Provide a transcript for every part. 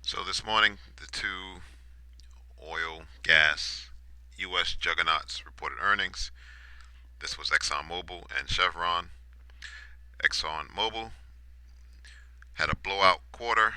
So this morning, the two oil, gas, U.S. juggernauts reported earnings. This was ExxonMobil and Chevron. ExxonMobil had a blowout quarter.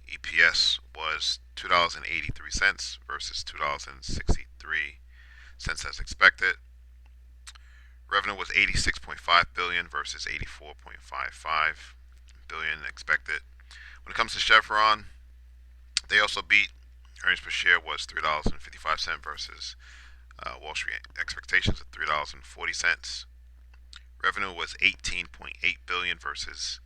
EPS was $2.83 versus $2.63 as expected. Revenue was 86.5 billion versus 84.55 billion expected. When it comes to Chevron, they also beat. Earnings per share was $3.55 versus Wall Street expectations of $3.40. Revenue was 18.8 billion versus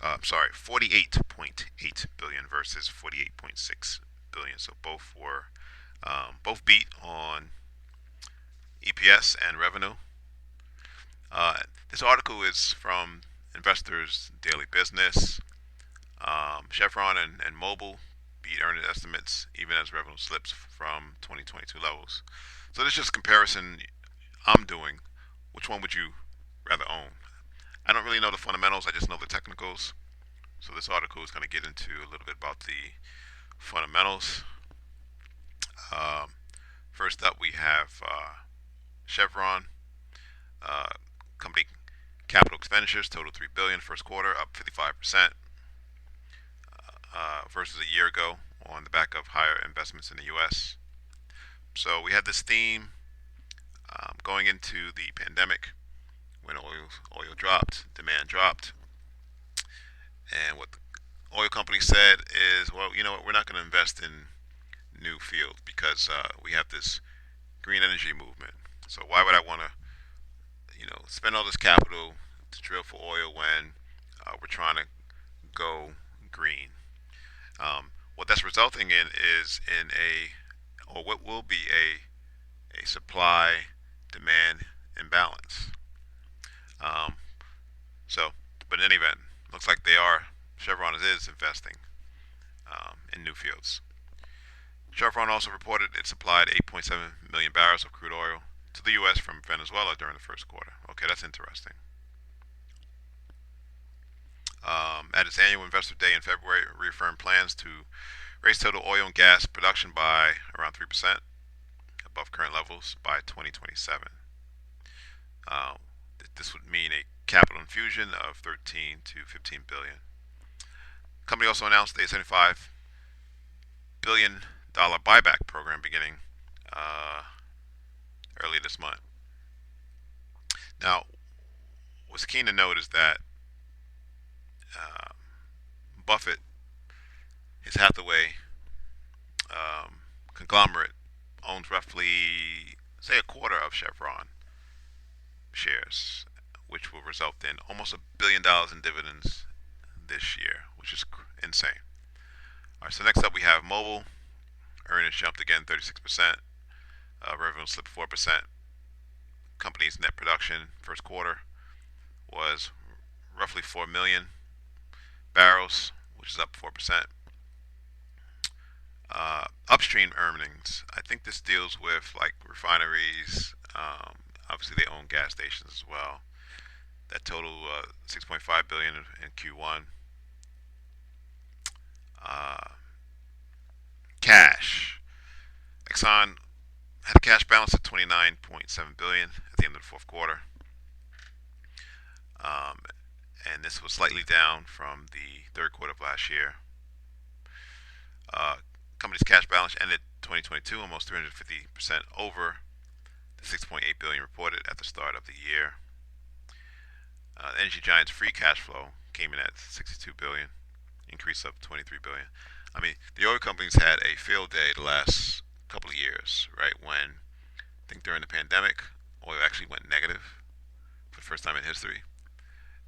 48.8 billion versus 48.6 billion. So both beat on EPS and revenue. This article is from Investors Daily Business. Chevron and Mobil beat earnings estimates even as revenue slips from 2022 levels. So this is just a comparison I'm doing. Which one would you rather own? I don't really know the fundamentals. I just know the technicals. So this article is going to get into a little bit about the fundamentals. Um, First up, we have Chevron. Uh, Company capital expenditures total 3 billion first quarter, up 55% versus a year ago on the back of higher investments in the U.S. So we had this theme going into the pandemic when oil dropped, demand dropped, and what the oil company said is, well, you know what, we're not going to invest in new fields because we have this green energy movement. So why would I want to, spend all this capital to drill for oil when we're trying to go green? What that's resulting in is or what will be a supply demand imbalance. Um, so, but in any event, looks like Chevron is investing in new fields. Chevron also reported it supplied 8.7 million barrels of crude oil to the U.S. from Venezuela during the first quarter. Okay, that's interesting. At its annual investor day in February, it reaffirmed plans to raise total oil and gas production by around 3% above current levels by 2027. Uh, this would mean a capital infusion of 13 to 15 billion. The company also announced a 75 billion dollar buyback program beginning uh, early this month. Now, what's keen to note is that uh, Buffett, his Hathaway conglomerate, owns roughly, say, a quarter of Chevron shares, which will result in almost $1 billion in dividends this year, which is insane. All right, so next up we have Mobil. Earnings jumped again 36%. Revenue slipped 4%. Company's net production first quarter was roughly 4 million barrels, which is up 4%. Upstream earnings, I think this deals with like refineries. Obviously, they own gas stations as well. That total 6.5 billion in Q1. Uh, Cash. Exxon had a cash balance of 29.7 billion at the end of the fourth quarter, um, and this was slightly down from the third quarter of last year. Uh, Company's cash balance ended 2022 almost 350% over the 6.8 billion reported at the start of the year. The energy giant's free cash flow came in at 62 billion, increase of 23 billion. I mean, the oil companies had a field day the last couple of years, right? When I think during the pandemic, oil actually went negative for the first time in history,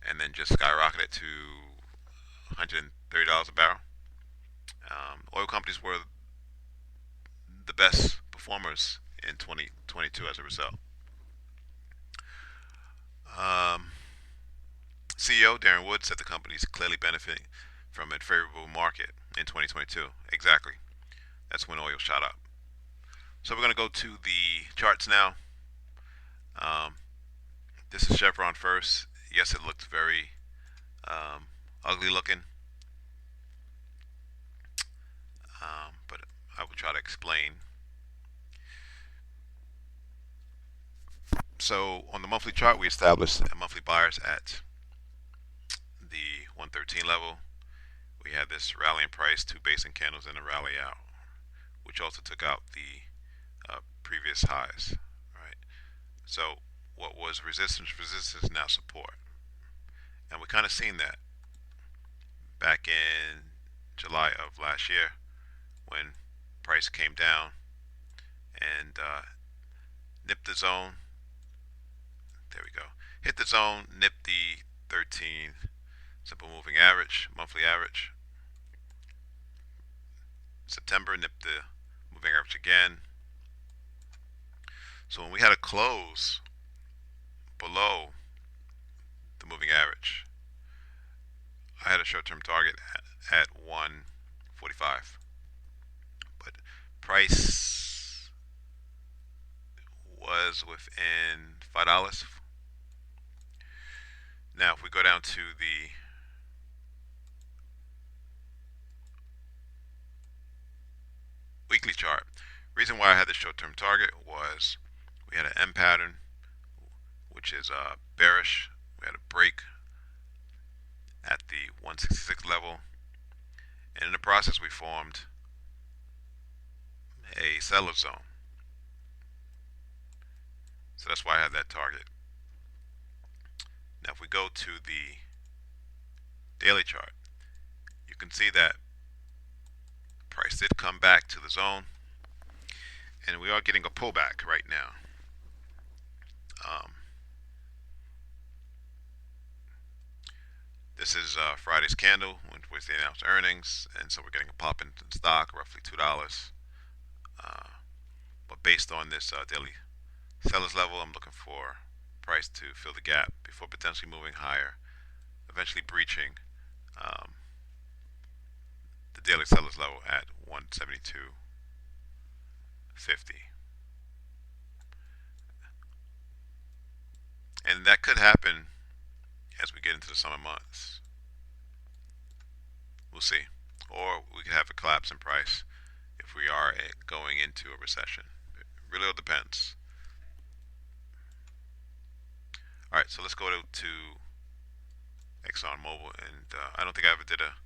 and then just skyrocketed to $130 a barrel. Oil companies were the best performers in 2022 as a result. Um, CEO Darren Wood said the company is clearly benefiting from a favorable market in 2022. Exactly. That's when oil shot up. So we're going to go to the charts now. Um, this is Chevron first. Yes, it looked very ugly looking. explain. So on the monthly chart, we established monthly buyers at the 113 level. We had this rallying price, two basing candles, and a rally out, which also took out the previous highs. Right. So what was resistance? Resistance is now support, and we kind of seen that back in July of last year when price came down and nipped the zone. There we go. Hit the zone, nipped the 13 simple moving average, monthly average. September nipped the moving average again. So when we had a close below the moving average, I had a short-term target at 145, but price was within $5. Now if we go down to the weekly chart, reason why I had the short-term target was we had an M pattern, which is bearish. We had a break at the 166 level, and in the process we formed a seller zone. So that's why I had that target. Now if we go to the daily chart, you can see that price did come back to the zone, and we are getting a pullback right now. This is Friday's candle, which they announced earnings, and so we're getting a pop in stock, roughly $2. But based on this daily sellers level, I'm looking for price to fill the gap before potentially moving higher, eventually breaching the daily sellers level at 172.50. And that could happen as we get into the summer months. We'll see. Or we could have a collapse in price if we are going into a recession. It really all depends. Alright, so let's go to ExxonMobil, and I don't think I ever did a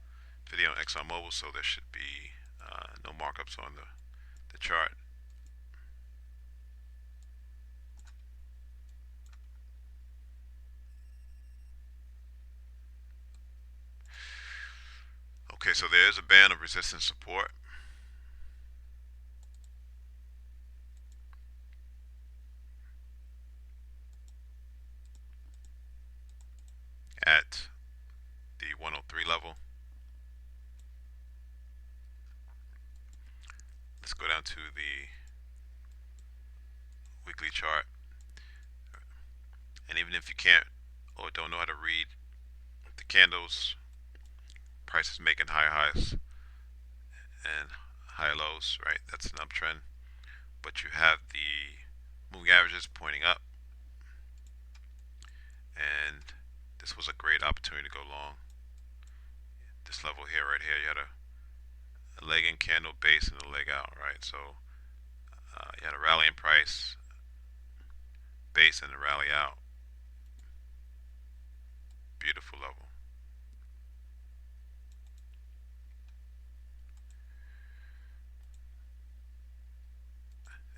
video on ExxonMobil, so there should be no markups on the chart. Okay, so there is a band of resistance support. At the 103 level. Let's go down to the weekly chart. And even if you can't or don't know how to read the candles, price is making higher highs and higher lows, right? That's an uptrend. But you have the moving averages pointing up, and this was a great opportunity to go long. This level here, right here, you had a leg in candle base and a leg out, right? So you had a rally in price, base and a rally out. Beautiful level.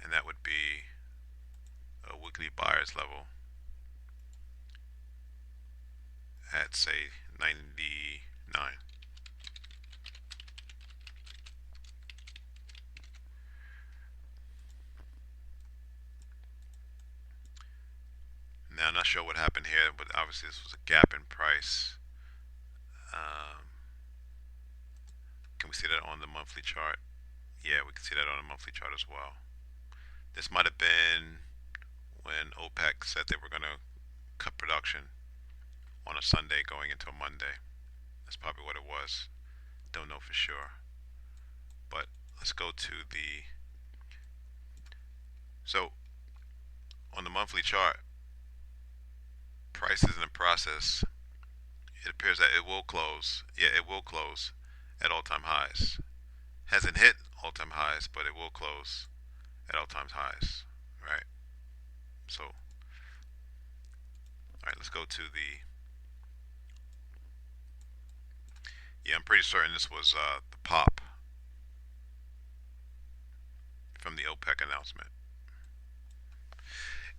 And that would be a weekly buyer's level at, say, 99. Now, I'm not sure what happened here, but obviously this was a gap in price. Can we see that on the monthly chart? Yeah, we can see that on the monthly chart as well. This might have been when OPEC said they were going to cut production on a Sunday going into a Monday. That's probably what it was. Don't know for sure. But let's go to the... So, on the monthly chart, price is in the process. It appears that it will close. Yeah, it will close at all-time highs. Hasn't hit all-time highs, but it will close at all-time highs, right? So, all right, let's go to the. Yeah, I'm pretty certain this was the pop from the OPEC announcement.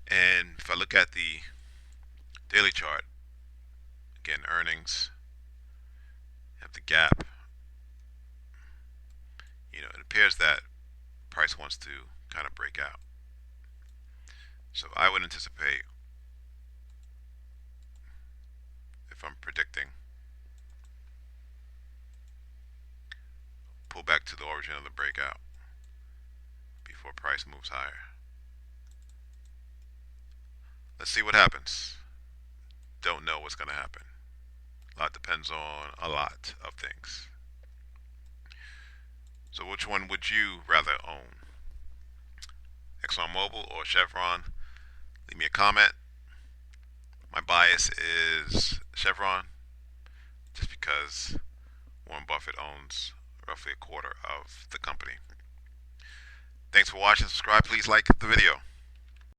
And if I look at the daily chart, again, earnings, have the gap. It appears that price wants to kind of break out. So I would anticipate, if I'm predicting, pull back to the origin of the breakout before price moves higher. Let's see what happens. Don't know what's going to happen. A lot depends on a lot of things. So which one would you rather own? ExxonMobil or Chevron? Leave me a comment. My bias is Chevron, just because Warren Buffett owns roughly a quarter of the company. Thanks for watching. Subscribe. Please like the video.